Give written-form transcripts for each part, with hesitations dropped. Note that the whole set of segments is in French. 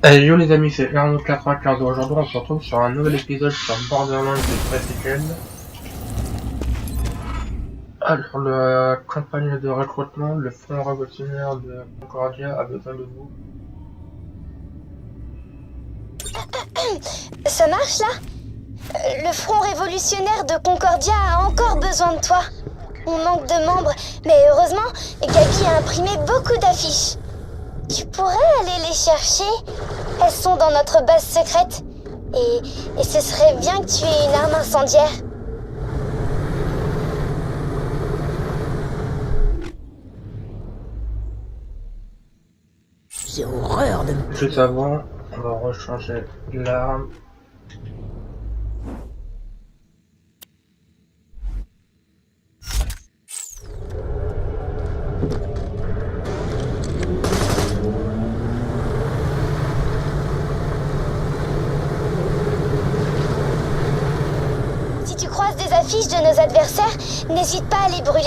Allez, yo les amis, c'est Arnaud95. Aujourd'hui, on se retrouve sur un nouvel épisode sur Borderlands de Precision. Alors, la campagne de recrutement, le front révolutionnaire de Concordia a besoin de vous. Ça marche là? Le front révolutionnaire de Concordia a encore besoin de toi. On manque de membres, mais heureusement, Gabi a imprimé beaucoup d'affiches. Tu pourrais aller les chercher? Elles sont dans notre base secrète. Et ce serait bien que tu aies une arme incendiaire. J'ai horreur de... Juste avant, on va rechanger l'arme. Si tu croises des affiches de nos adversaires, n'hésite pas à les brûler.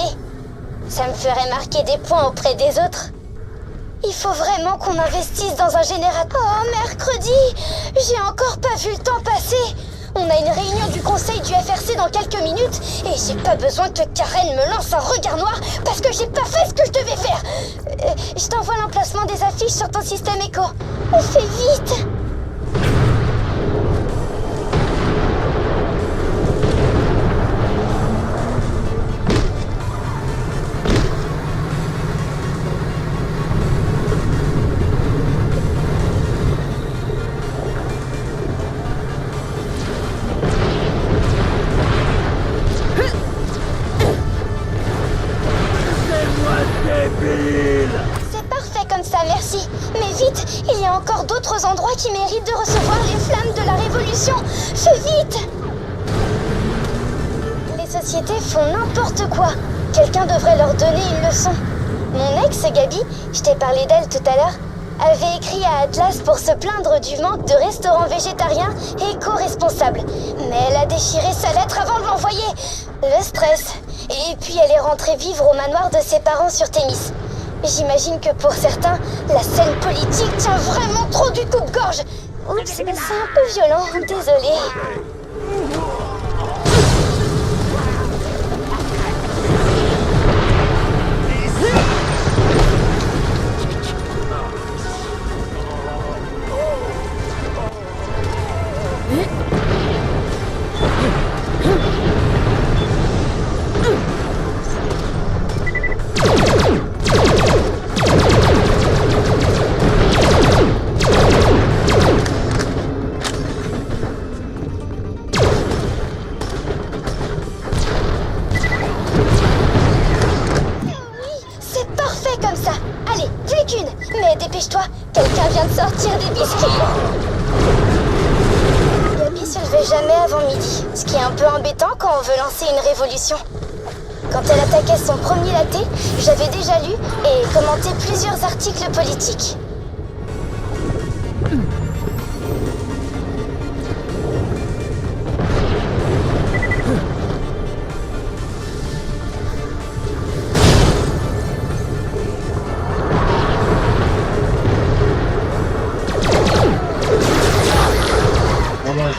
Ça me ferait marquer des points auprès des autres. Il faut vraiment qu'on investisse dans un générateur. Oh, mercredi! J'ai encore pas vu le temps passer! On a une réunion du conseil du FRC dans quelques minutes et j'ai pas besoin que Karen me lance un regard noir parce que j'ai pas fait ce que je devais faire! Je t'envoie l'emplacement des affiches sur ton système écho. Fais vite! C'est parfait comme ça, merci. Mais vite, il y a encore d'autres endroits qui méritent de recevoir les flammes de la Révolution. Fais vite! Les sociétés font n'importe quoi. Quelqu'un devrait leur donner une leçon. Mon ex, Gabi, je t'ai parlé d'elle tout à l'heure, avait écrit à Atlas pour se plaindre du manque de restaurants végétariens et éco-responsables. Mais elle a déchiré sa lettre avant de l'envoyer. Le stress. Et puis elle est rentrée vivre au manoir de ses parents sur Thémis. J'imagine que pour certains, la scène politique tient vraiment trop du coupe-gorge. Oups, c'est un peu violent, désolée. Mais dépêche-toi, quelqu'un vient de sortir des biscuits. Gabi se levait jamais avant midi, ce qui est un peu embêtant quand on veut lancer une révolution. Quand elle attaquait son premier latte, j'avais déjà lu et commenté plusieurs articles politiques.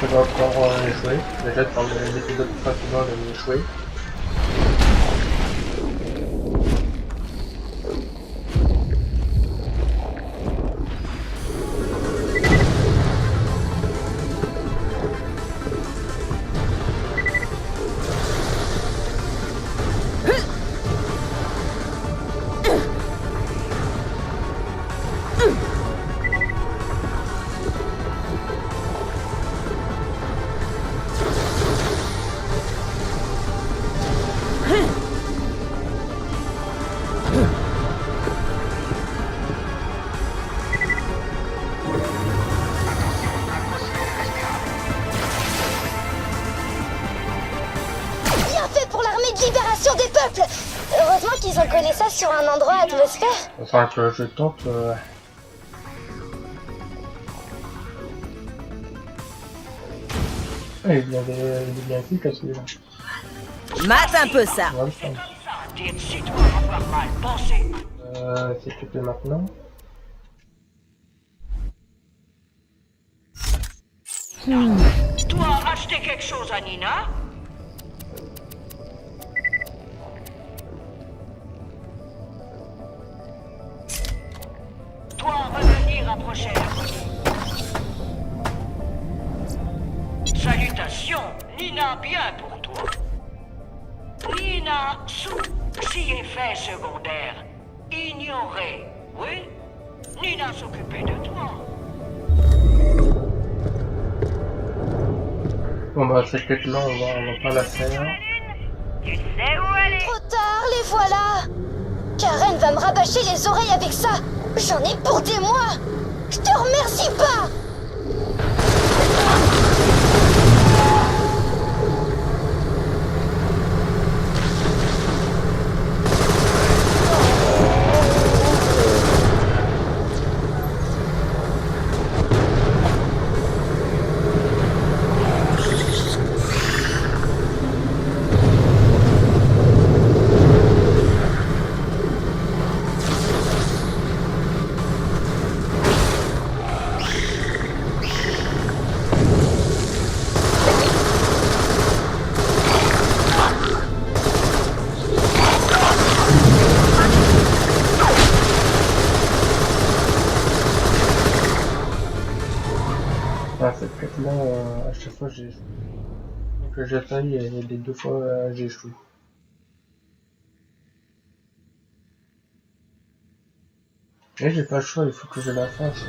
Je vais encore échouer. Déjà dans l'épisode précédent, j'ai échoué. Libération des peuples! Heureusement qu'ils ont collé ça sur un endroit atmosphère. Enfin que je tente... Ah, il est bien efficace celui-là. Mate un peu ça. S'occuper maintenant. maintenant. Tu as acheté quelque chose à Nina? Toi, revenir approcher la côte. Salutations, Nina bien pour toi. Nina sous, si effet secondaire. Ignoré, oui? Nina s'occupait de toi. Bon bah cette quête là on va pas la faire. Tu sais où elle est? Trop tard, les voilà. Karen va me rabâcher les oreilles avec ça. J'en ai pour des mois. Je te remercie pas. Ah, cette quête là à chaque fois j'ai que j'essaye et les deux fois j'ai échoué. Et j'ai pas le choix, il faut que je la fasse.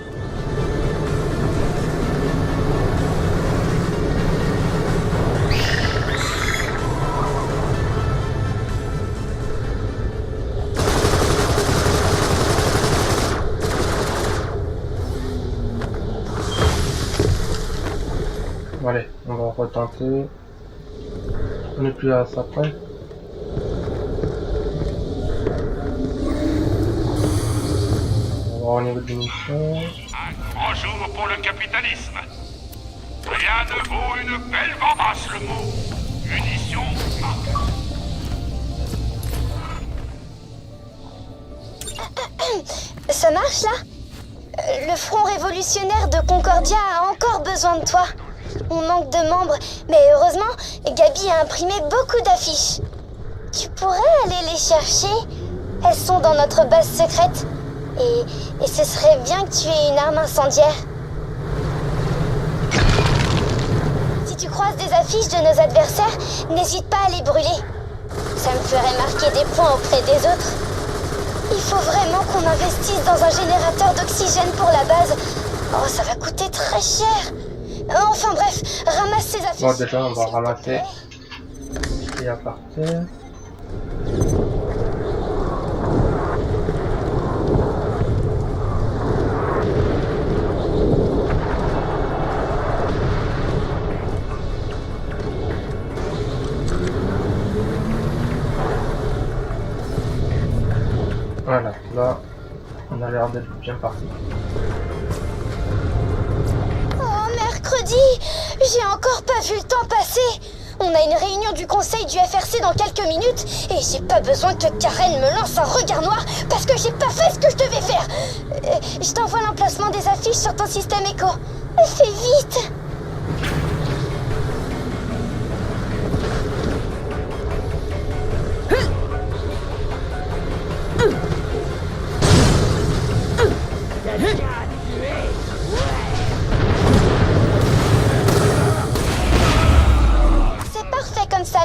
Bon, allez, on va retenter. On est plus à ça près. On va voir au niveau des missions. Un grand jour pour le capitalisme. Rien ne vaut une belle vendasse, le mot. Munitions. Ça marche là? Le front révolutionnaire de Concordia a encore besoin de toi. On manque de membres, mais heureusement, Gabi a imprimé beaucoup d'affiches. Tu pourrais aller les chercher? Elles sont dans notre base secrète. Et ce serait bien que tu aies une arme incendiaire. Si tu croises des affiches de nos adversaires, n'hésite pas à les brûler. Ça me ferait marquer des points auprès des autres. Il faut vraiment qu'on investisse dans un générateur d'oxygène pour la base. Oh, ça va coûter très cher. Enfin bref, ramasse ces affiches. Bon, déjà, on va ramasser. Et à partir. Voilà, là, on a l'air d'être bien parti. Mercredi, j'ai encore pas vu le temps passer. On a une réunion du conseil du FRC dans quelques minutes et j'ai pas besoin que Karen me lance un regard noir parce que j'ai pas fait ce que je devais faire. Je t'envoie l'emplacement des affiches sur ton système écho. Fais vite.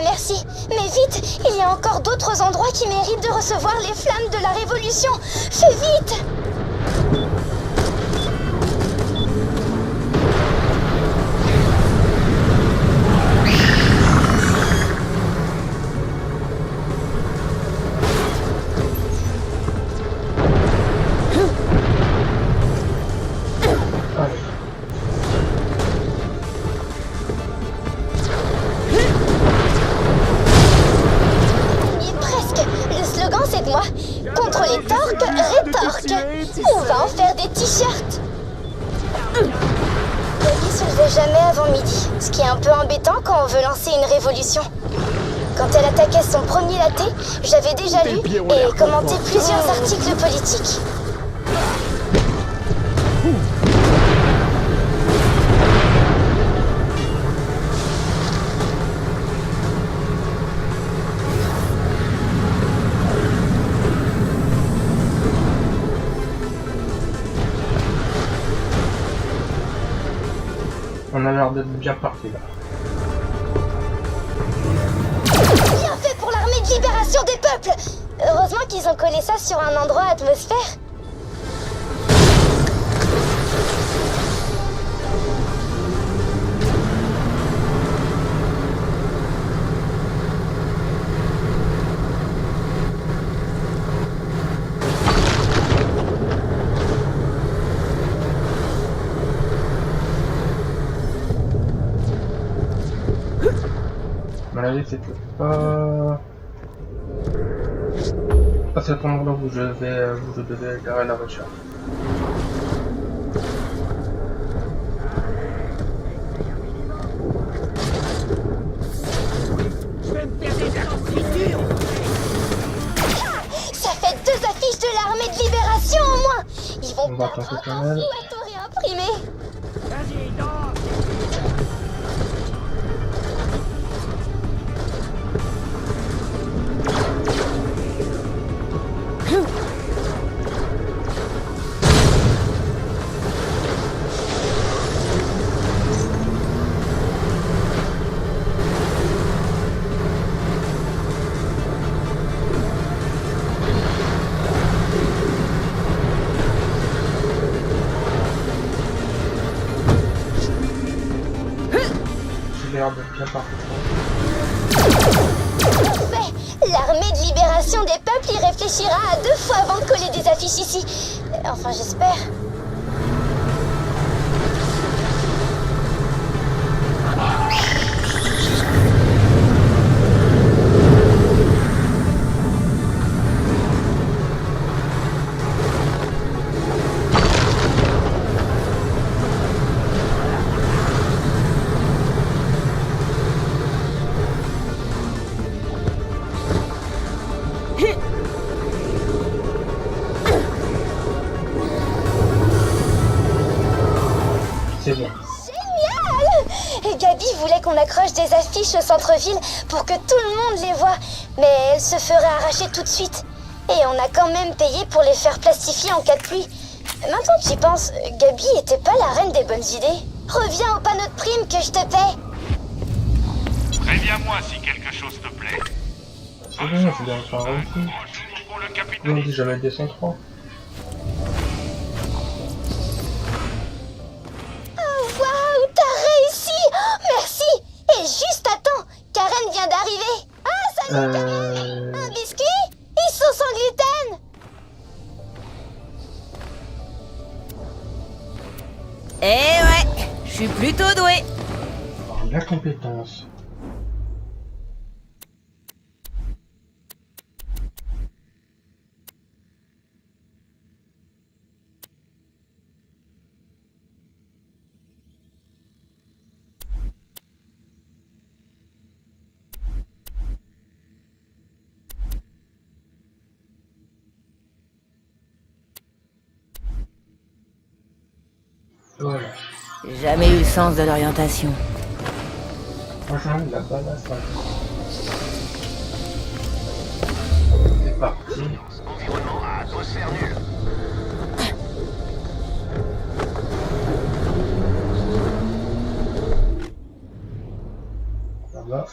Merci, mais vite, il y a encore d'autres endroits qui méritent de recevoir les flammes de la Révolution. Fais vite! Contre les torques, rétorque. On va en faire des t-shirts. Gabi se levait jamais avant midi, ce qui est un peu embêtant quand on veut lancer une révolution. Quand elle attaquait son premier latte, j'avais déjà lu et commenté plusieurs articles politiques. On a l'air d'être bien parti là. Bien fait pour l'armée de libération des peuples. Heureusement qu'ils ont collé ça sur un endroit atmosphère. À mon avis, c'était pas... à cet endroit où je devais garer la voiture. Ça fait 2 affiches de l'armée de libération au moins. Ils vont On va perdre tenter un quand même. coup à tout réimprimer. J'ai l'air d'être bien parti. Parfait. L'armée de libération des peuples y réfléchira à 2 fois avant de coller des affiches ici. Enfin, j'espère. C'est bon. Génial! Gabi voulait qu'on accroche des affiches au centre-ville pour que tout le monde les voie, mais elle se ferait arracher tout de suite. Et on a quand même payé pour les faire plastifier en cas de pluie. Maintenant que j'y pense, Gabi était pas la reine des bonnes idées. Reviens au panneau de prime que je te paie. Préviens-moi si quelque chose te plaît. C'est bon, c'est bien faire réussi. Bonjour pour le On capitaine. dit jamais des 103. Waouh, t'as réussi! Merci! Et juste à temps, Karen vient d'arriver. Ah, salut Karen! Un biscuit? Ils sont sans gluten! Eh ouais, je suis plutôt doué. Alors, la compétence. Voilà. Jamais eu le sens de l'orientation. Franchement, la badass. C'est parti. Environnement à atmosphère nulle. Ça va.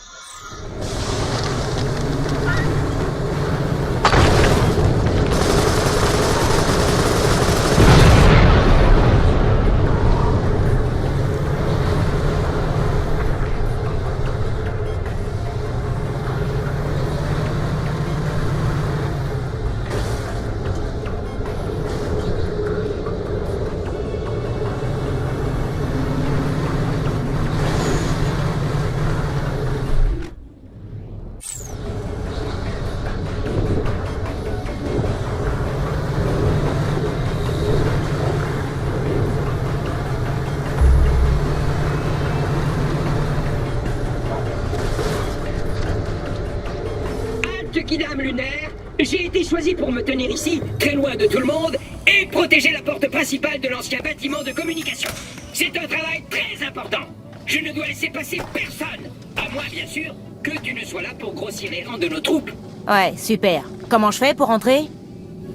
Kidam lunaire, j'ai été choisi pour me tenir ici, très loin de tout le monde, et protéger la porte principale de l'ancien bâtiment de communication. C'est un travail très important. Je ne dois laisser passer personne, à moins bien sûr que tu ne sois là pour grossir les rangs de nos troupes. Ouais, super. Comment je fais pour entrer?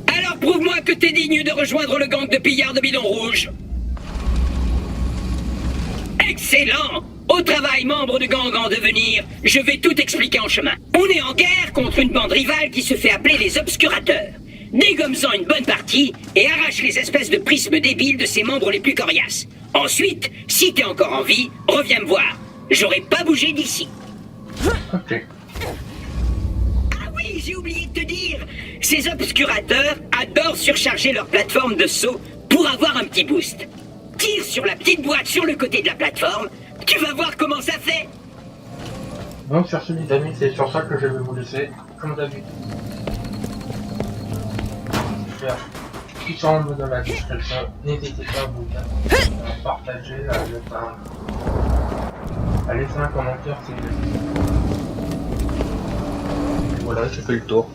Alors prouve-moi que t'es digne de rejoindre le gang de pillards de bidon rouge. Excellent! Au travail, membre de gang en devenir, je vais tout expliquer en chemin. On est en guerre contre une bande rivale qui se fait appeler les Obscurateurs. Dégomme-en une bonne partie et arrache les espèces de prismes débiles de ses membres les plus coriaces. Ensuite, si t'es encore en vie, reviens me voir. J'aurais pas bougé d'ici. Ok. Ah oui, j'ai oublié de te dire, ces Obscurateurs adorent surcharger leur plateforme de saut pour avoir un petit boost. Tire sur la petite boîte sur le côté de la plateforme, tu vas voir comment ça fait. Donc sur ce les amis, c'est sur ça que je vais vous laisser, comme d'habitude. Qui sont dans la description, n'hésitez pas à vous partager, à laisser un commentaire si vous voulez. Et voilà, j'ai fait le tour.